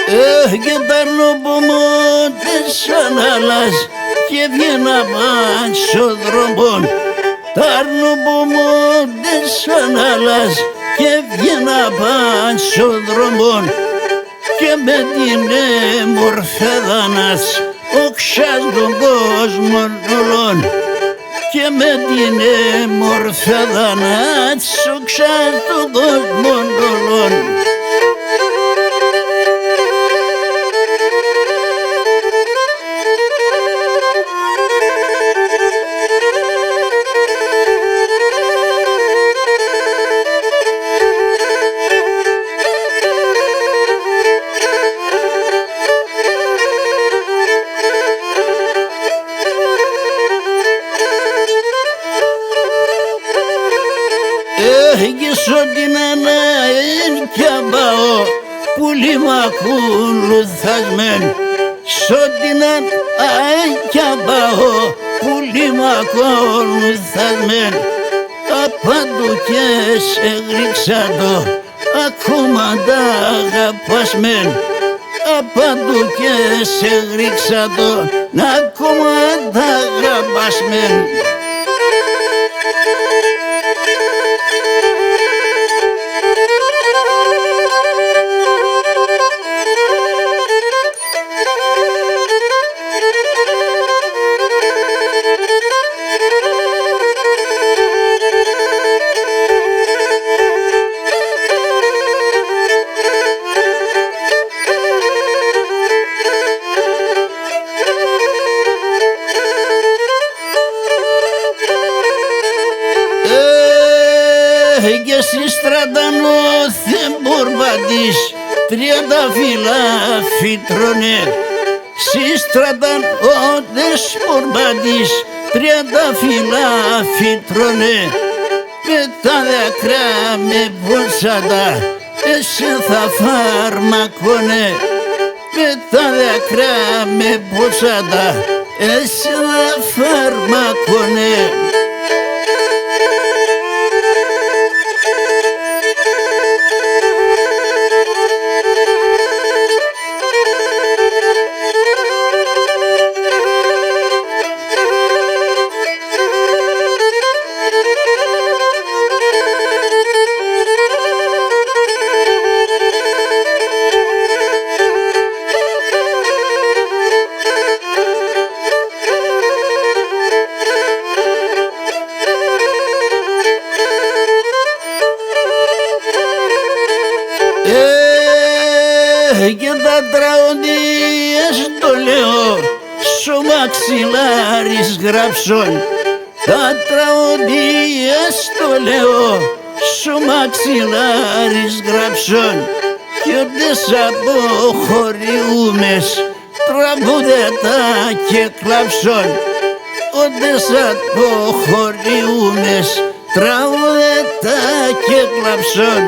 Και τα νοπομώ της ανάλας και βγαίνα πάνσο δρόμων. Τα νοπομώ της ανάλας και βγαίνα πάνσο δρόμων. Και με την μορφέδανας όξας τον κόσμο όλων. Και με την μορφέδανας όξας τον κόσμο όλων. Και σ' ό,τι να είναι κι αμπάω πουλί μ' ακολουθασμέν. Σ' ό,τι να είναι κι αμπάω πουλί μ' ακολουθασμέν. Απάντου και σε γρίξα το ακόμα τα αγαπάς μεν. Απάντου και σε γρίξα το ακόμα τα αγαπάς μεν. Και στη στρατανό θεμπορβατής 30 φύλλα φυτρώνε. Στη στρατανό θεμπορβατής 30 φύλλα φυτρώνε. Με τα δάκρυα με ποσάτα εσύ θα φαρμακώνε. Με τα δάκρυα με ποσάτα εσύ θα φαρμακώνε. Και τα τραγωδίες το λέω σου μαξιλάρις γράψον. Τα τραγωδίες το λέω σου μαξιλάρις γράψον. Κι ότες αποχωριούμες τραγουδέτα και κλάψον. Ότες αποχωριούμες τραγουδέτα και κλάψον.